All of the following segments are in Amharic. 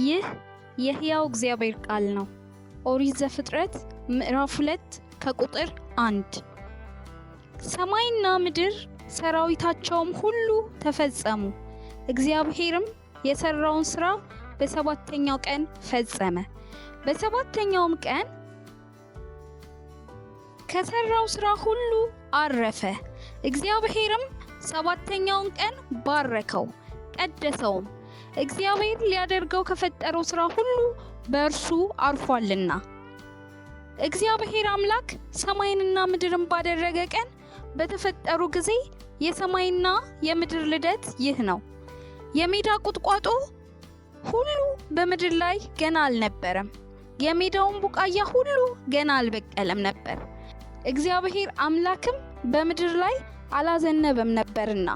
ይህ የሕያው እግዚአብሔር ቃል ነው። ኦሪት ዘፍጥረት ምዕራፍ 2 ከቁጥር 1። ሰማይና ምድር ሰራዊታቸውም ሁሉ ተፈጸሙ። እግዚአብሔርም የሰራውን ሥራ በሰባተኛው ቀን ፈጸመ። በሰባተኛውም ቀን ከሰራው ሥራ ሁሉ አረፈ። እግዚአብሔርም ሰባተኛውን ቀን ባረከው ቀደሰውም፣ እግዚአብሔር ሊያደርገው ከፈጠረው ሥራ ሁሉ በእርሱ አርፏልና። እግዚአብሔር አምላክ ሰማይንና ምድርን ባደረገ ቀን በተፈጠሩ ጊዜ የሰማይና የምድር ልደት ይህ ነው። የሜዳ ቁጥቋጦ ሁሉ በምድር ላይ ገና አልነበረም፣ የሜዳውን ቡቃያ ሁሉ ገና አልበቀለም ነበር። እግዚአብሔር አምላክም በምድር ላይ አላዘነበም ነበርና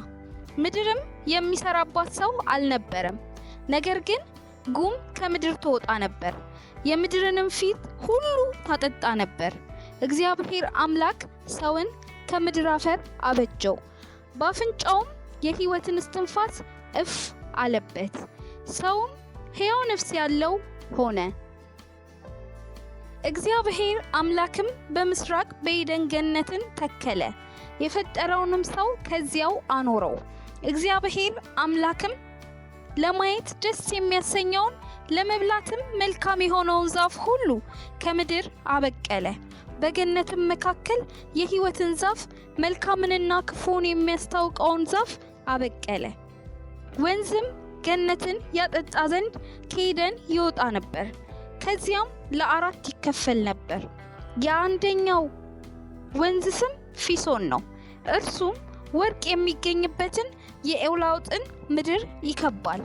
ምድርም የሚሰራባት ሰው አልነበረም። ነገር ግን ጉም ከምድር ትወጣ ነበር፣ የምድርንም ፊት ሁሉ ታጠጣ ነበር። እግዚአብሔር አምላክ ሰውን ከምድር አፈር አበጀው፣ በአፍንጫውም የሕይወትን እስትንፋስ እፍ አለበት፣ ሰውም ሕያው ነፍስ ያለው ሆነ። እግዚአብሔር አምላክም በምስራቅ በኤደን ገነትን ተከለ፣ የፈጠረውንም ሰው ከዚያው አኖረው። እግዚአብሔር አምላክም ለማየት ደስ የሚያሰኘውን ለመብላትም መልካም የሆነውን ዛፍ ሁሉ ከምድር አበቀለ። በገነትም መካከል የሕይወትን ዛፍ መልካምንና ክፉን የሚያስታውቀውን ዛፍ አበቀለ። ወንዝም ገነትን ያጠጣ ዘንድ ከኤደን ይወጣ ነበር፣ ከዚያም ለአራት ይከፈል ነበር። የአንደኛው ወንዝ ስም ፊሶን ነው፣ እርሱም ወርቅ የሚገኝበትን የኤውላውጥን ምድር ይከባል።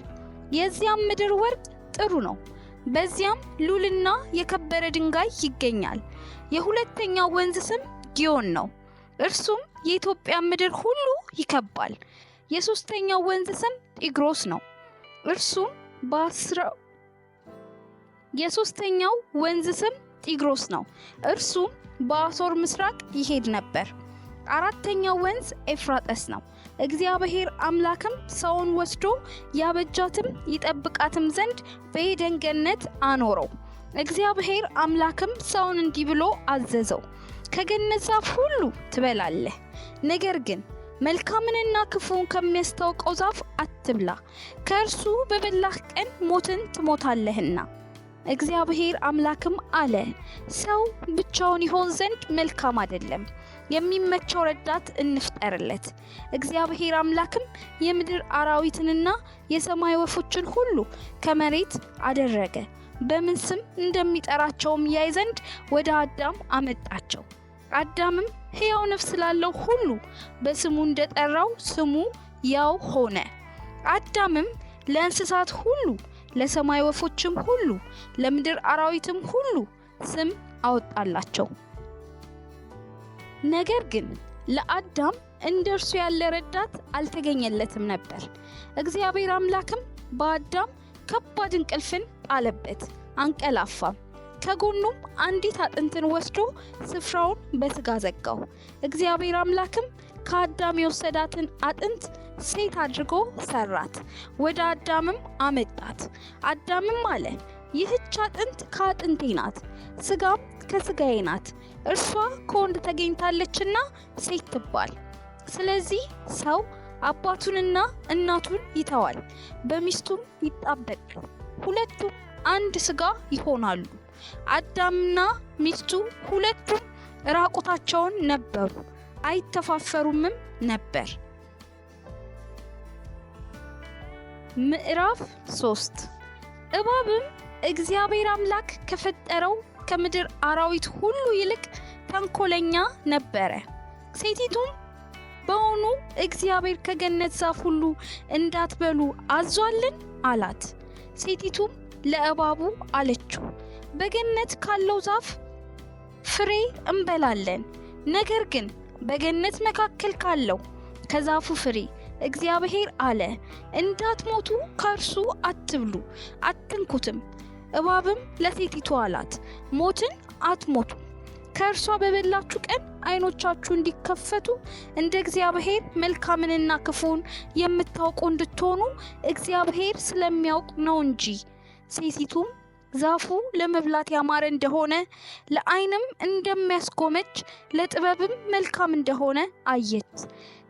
የዚያም ምድር ወርቅ ጥሩ ነው፣ በዚያም ሉልና የከበረ ድንጋይ ይገኛል። የሁለተኛው ወንዝ ስም ጊዮን ነው፣ እርሱም የኢትዮጵያ ምድር ሁሉ ይከባል። የሶስተኛው ወንዝ ስም ጢግሮስ ነው፣ እርሱም በአሦር ምስራቅ ይሄድ ነበር። አራተኛው ወንዝ ኤፍራጥስ ነው። እግዚአብሔር አምላክም ሰውን ወስዶ ያበጃትም ይጠብቃትም ዘንድ በኤደን ገነት አኖረው። እግዚአብሔር አምላክም ሰውን እንዲህ ብሎ አዘዘው፣ ከገነት ዛፍ ሁሉ ትበላለህ፣ ነገር ግን መልካምንና ክፉን ከሚያስታውቀው ዛፍ አትብላ፣ ከእርሱ በበላህ ቀን ሞትን ትሞታለህና። እግዚአብሔር አምላክም አለ፣ ሰው ብቻውን ይሆን ዘንድ መልካም አይደለም፣ የሚመቸው ረዳት እንፍጠርለት። እግዚአብሔር አምላክም የምድር አራዊትንና የሰማይ ወፎችን ሁሉ ከመሬት አደረገ፣ በምን ስም እንደሚጠራቸውም ያይ ዘንድ ወደ አዳም አመጣቸው። አዳምም ሕያው ነፍስ ላለው ሁሉ በስሙ እንደጠራው ስሙ ያው ሆነ። አዳምም ለእንስሳት ሁሉ፣ ለሰማይ ወፎችም ሁሉ፣ ለምድር አራዊትም ሁሉ ስም አወጣላቸው። ነገር ግን ለአዳም እንደርሱ ያለ ረዳት አልተገኘለትም ነበር። እግዚአብሔር አምላክም በአዳም ከባድ እንቅልፍን ጣለበት፣ አንቀላፋም። ከጎኑም አንዲት አጥንትን ወስዶ ስፍራውን በሥጋ ዘጋው። እግዚአብሔር አምላክም ከአዳም የወሰዳትን አጥንት ሴት አድርጎ ሰራት፣ ወደ አዳምም አመጣት። አዳምም አለ፣ ይህች አጥንት ከአጥንቴ ናት፣ ሥጋም ከሥጋዬ ናት። እርሷ ከወንድ ተገኝታለችና ሴት ትባል። ስለዚህ ሰው አባቱንና እናቱን ይተዋል፣ በሚስቱም ይጣበቃል፣ ሁለቱም አንድ ሥጋ ይሆናሉ። አዳምና ሚስቱ ሁለቱም ራቁታቸውን ነበሩ፣ አይተፋፈሩምም ነበር። ምዕራፍ 3። እባብም እግዚአብሔር አምላክ ከፈጠረው ከምድር አራዊት ሁሉ ይልቅ ተንኮለኛ ነበረ። ሴቲቱም በውኑ እግዚአብሔር ከገነት ዛፍ ሁሉ እንዳትበሉ አዟልን አላት። ሴቲቱም ለእባቡ አለችው፣ በገነት ካለው ዛፍ ፍሬ እንበላለን፣ ነገር ግን በገነት መካከል ካለው ከዛፉ ፍሬ እግዚአብሔር አለ፣ እንዳትሞቱ ከእርሱ አትብሉ፣ አትንኩትም። እባብም ለሴቲቱ አላት፣ ሞትን አትሞቱም፣ ከእርሷ በበላችሁ ቀን ዓይኖቻችሁ እንዲከፈቱ እንደ እግዚአብሔር መልካምንና ክፉን የምታውቁ እንድትሆኑ እግዚአብሔር ስለሚያውቅ ነው እንጂ። ሴቲቱም ዛፉ ለመብላት ያማረ እንደሆነ ለዓይንም እንደሚያስጎመጅ ለጥበብም መልካም እንደሆነ አየች።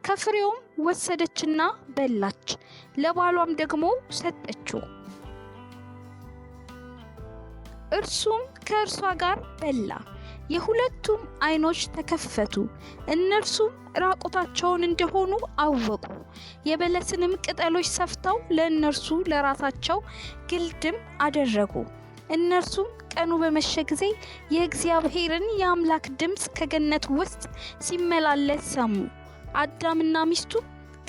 ከፍሬውም ወሰደችና በላች፣ ለባሏም ደግሞ ሰጠችው። እርሱም ከእርሷ ጋር በላ። የሁለቱም ዓይኖች ተከፈቱ፣ እነርሱም ራቁታቸውን እንደሆኑ አወቁ። የበለስንም ቅጠሎች ሰፍተው ለእነርሱ ለራሳቸው ግልድም አደረጉ። እነርሱም ቀኑ በመሸ ጊዜ የእግዚአብሔርን የአምላክ ድምፅ ከገነት ውስጥ ሲመላለስ ሰሙ። አዳምና ሚስቱ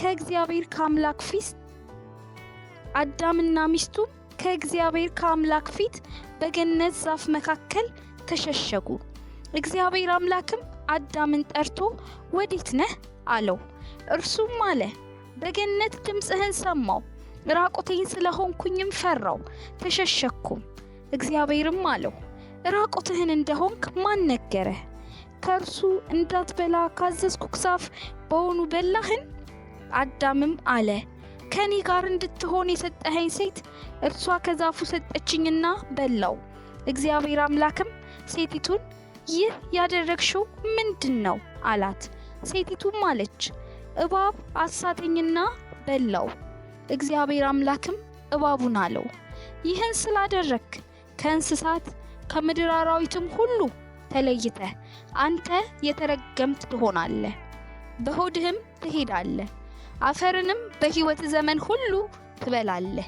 ከእግዚአብሔር ከአምላክ ፊት በገነት ዛፍ መካከል ተሸሸጉ። እግዚአብሔር አምላክም አዳምን ጠርቶ ወዴት ነህ አለው። እርሱም አለ፣ በገነት ድምፅህን ሰማሁ፣ ራቁቴን ስለሆንኩኝም ፈራው ተሸሸኩም። እግዚአብሔርም አለው፣ ራቁትህን እንደሆንክ ማን ነገረህ? ከእርሱ እንዳትበላ ካዘዝኩህ ዛፍ በውኑ በላህን? አዳምም አለ፣ ከኔ ጋር እንድትሆን የሰጠኸኝ ሴት እርሷ ከዛፉ ሰጠችኝና በላው። እግዚአብሔር አምላክም ሴቲቱን ይህ ያደረግሽው ምንድን ነው አላት። ሴቲቱም አለች፣ እባብ አሳተኝና በላው። እግዚአብሔር አምላክም እባቡን አለው፣ ይህን ስላደረግክ ከእንስሳት ከምድር አራዊትም ሁሉ ተለይተህ አንተ የተረገምት ትሆናለህ፣ በሆድህም ትሄዳለህ፣ አፈርንም በሕይወት ዘመን ሁሉ ትበላለህ።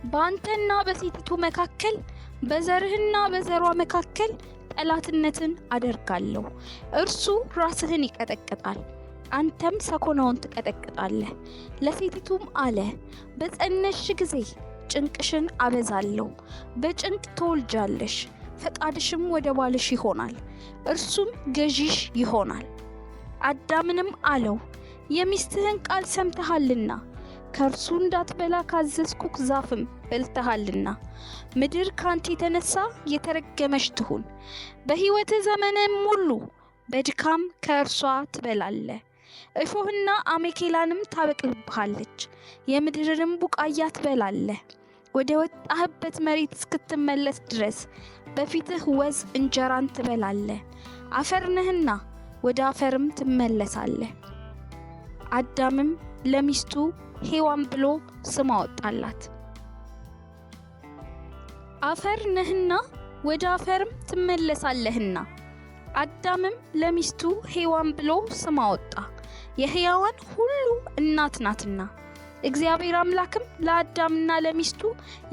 በአንተና በሴቲቱ መካከል በዘርህና በዘሯ መካከል ጠላትነትን አደርጋለሁ። እርሱ ራስህን ይቀጠቅጣል፣ አንተም ሰኮናውን ትቀጠቅጣለህ። ለሴቲቱም አለ፣ በጸነስሽ ጊዜ ጭንቅሽን አበዛለሁ፣ በጭንቅ ትወልጃለሽ፣ ፈቃድሽም ወደ ባልሽ ይሆናል፣ እርሱም ገዢሽ ይሆናል። አዳምንም አለው፣ የሚስትህን ቃል ሰምተሃልና ከእርሱ እንዳትበላ ካዘዝኩህ ዛፍም በልተሃልና ምድር ካንተ የተነሳ የተረገመች ትሁን፣ በሕይወትህ ዘመንም ሁሉ በድካም ከእርሷ ትበላለህ። እሾህና አሜኬላንም ታበቅልብሃለች፣ የምድርንም ቡቃያ ትበላለህ። ወደ ወጣህበት መሬት እስክትመለስ ድረስ በፊትህ ወዝ እንጀራን ትበላለህ፣ አፈር ነህና ወደ አፈርም ትመለሳለህ። አዳምም ለሚስቱ ሔዋን ብሎ ስም አወጣላት። አፈር ነህና ወደ አፈርም ትመለሳለህና። አዳምም ለሚስቱ ሔዋን ብሎ ስም አወጣ፣ የሕያዋን ሁሉ እናት ናትና። እግዚአብሔር አምላክም ለአዳምና ለሚስቱ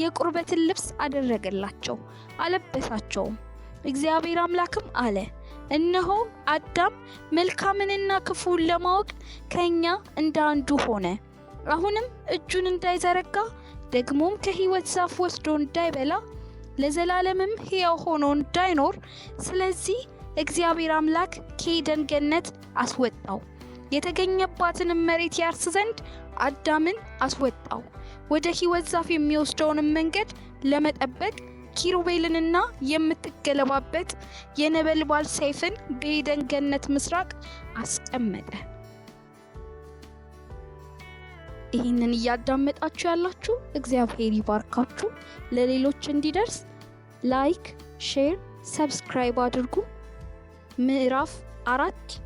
የቁርበትን ልብስ አደረገላቸው፣ አለበሳቸውም። እግዚአብሔር አምላክም አለ፣ እነሆ አዳም መልካምንና ክፉን ለማወቅ ከኛ እንደ አንዱ ሆነ። አሁንም እጁን እንዳይዘረጋ ደግሞም ከሕይወት ዛፍ ወስዶ እንዳይበላ ለዘላለምም ሕያው ሆኖ እንዳይኖር ስለዚህ እግዚአብሔር አምላክ ከኤደን ገነት አስወጣው። የተገኘባትንም መሬት ያርስ ዘንድ አዳምን አስወጣው። ወደ ሕይወት ዛፍ የሚወስደውን መንገድ ለመጠበቅ ኪሩቤልንና የምትገለባበት የነበልባል ሰይፍን በኤደን ገነት ምስራቅ አስቀመጠ። ይህንን እያዳመጣችሁ ያላችሁ እግዚአብሔር ይባርካችሁ። ለሌሎች እንዲደርስ ላይክ፣ ሼር፣ ሰብስክራይብ አድርጉ። ምዕራፍ 4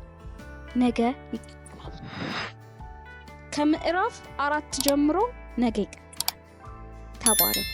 ነገ ይቀጥላል። ከምዕራፍ 4 ጀምሮ ነገ ይቀጥላል። ተባረኩ።